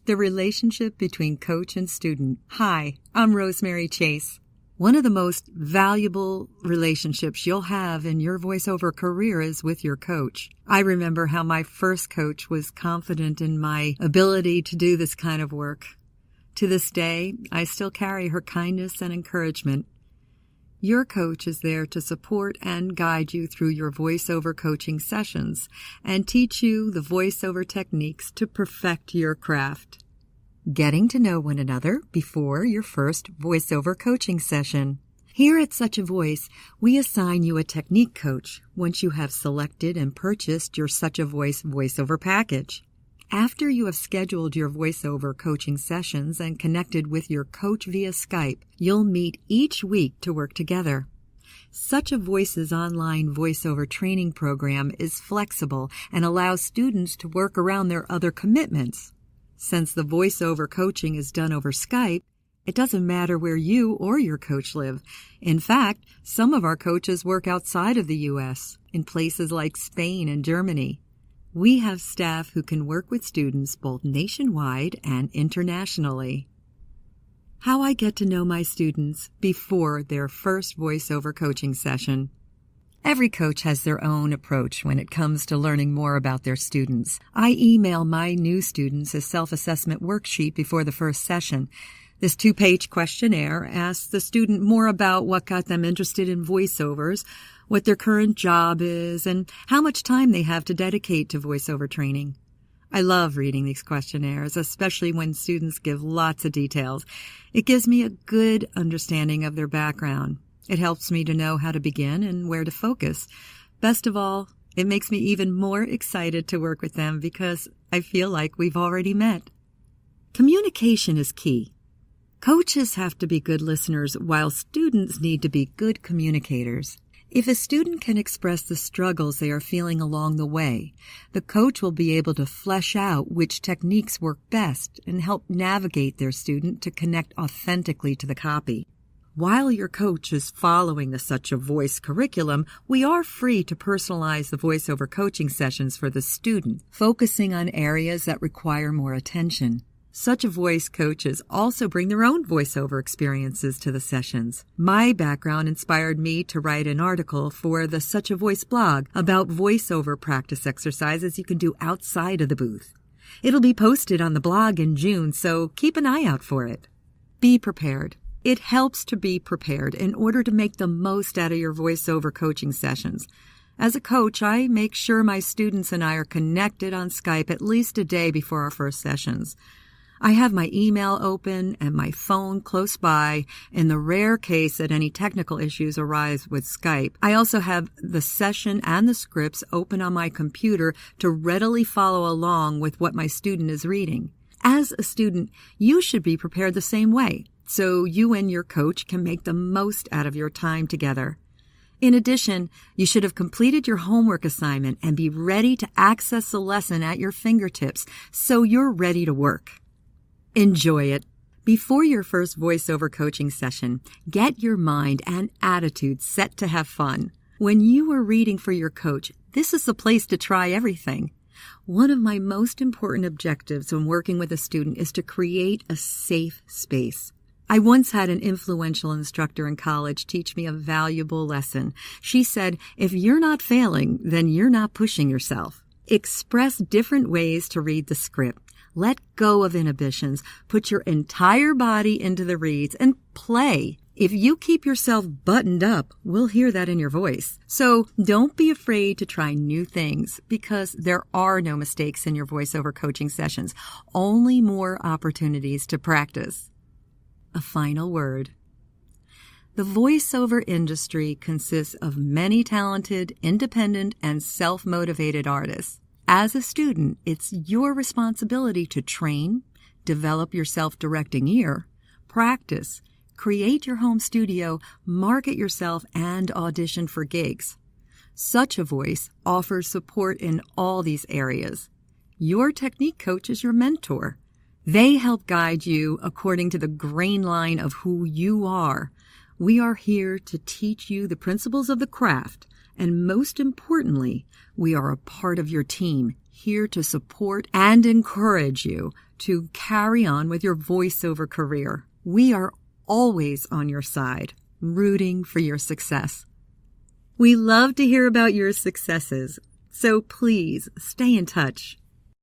The relationship between coach and student. Hi, I'm Rosemary Chase. One of the most valuable relationships you'll have in your voiceover career is with your coach. I remember how my first coach was confident in my ability to do this kind of work. To this day, I still carry her kindness and encouragement. Your coach is there to support and guide you through your voiceover coaching sessions and teach you the voiceover techniques to perfect your craft. Getting to know one another before your first voiceover coaching session. Here at Such a Voice, we assign you a technique coach once you have selected and purchased your Such a Voice voiceover package. After you have scheduled your voiceover coaching sessions and connected with your coach via Skype, you'll meet each week to work together. Such a Voice's online voiceover training program is flexible and allows students to work around their other commitments. Since the voiceover coaching is done over Skype, it doesn't matter where you or your coach live. In fact, some of our coaches work outside of the U.S., in places like Spain and Germany. We have staff who can work with students both nationwide and internationally. How I get to know my students before their first voiceover coaching session. Every coach has their own approach when it comes to learning more about their students. I email my new students a self-assessment worksheet before the first session. This 2-page questionnaire asks the student more about what got them interested in voiceovers, what their current job is, and how much time they have to dedicate to voiceover training. I love reading these questionnaires, especially when students give lots of details. It gives me a good understanding of their background. It helps me to know how to begin and where to focus. Best of all, it makes me even more excited to work with them because I feel like we've already met. Communication is key. Coaches have to be good listeners while students need to be good communicators. If a student can express the struggles they are feeling along the way, the coach will be able to flesh out which techniques work best and help navigate their student to connect authentically to the copy. While your coach is following the Such a Voice curriculum, we are free to personalize the voiceover coaching sessions for the student, focusing on areas that require more attention. Such a Voice coaches also bring their own voiceover experiences to the sessions. My background inspired me to write an article for the Such a Voice blog about voiceover practice exercises you can do outside of the booth. It'll be posted on the blog in June, so keep an eye out for it. Be prepared. It helps to be prepared in order to make the most out of your voiceover coaching sessions. As a coach, I make sure my students and I are connected on Skype at least a day before our first sessions. I have my email open and my phone close by in the rare case that any technical issues arise with Skype. I also have the session and the scripts open on my computer to readily follow along with what my student is reading. As a student, you should be prepared the same way, so you and your coach can make the most out of your time together. In addition, you should have completed your homework assignment and be ready to access the lesson at your fingertips so you're ready to work. Enjoy it. Before your first voiceover coaching session, get your mind and attitude set to have fun. When you are reading for your coach, this is the place to try everything. One of my most important objectives when working with a student is to create a safe space. I once had an influential instructor in college teach me a valuable lesson. She said, if you're not failing, then you're not pushing yourself. Express different ways to read the script. Let go of inhibitions. Put your entire body into the reads and play. If you keep yourself buttoned up, we'll hear that in your voice. So don't be afraid to try new things because there are no mistakes in your voiceover coaching sessions, only more opportunities to practice. A final word. The voiceover industry consists of many talented, independent, and self-motivated artists. As a student, it's your responsibility to train, develop your self-directing ear, practice, create your home studio, market yourself, and audition for gigs. Such a Voice offers support in all these areas. Your technique coach is your mentor. They help guide you according to the grain line of who you are. We are here to teach you the principles of the craft, and most importantly, we are a part of your team, here to support and encourage you to carry on with your voiceover career. We are always on your side, rooting for your success. We love to hear about your successes, so please stay in touch.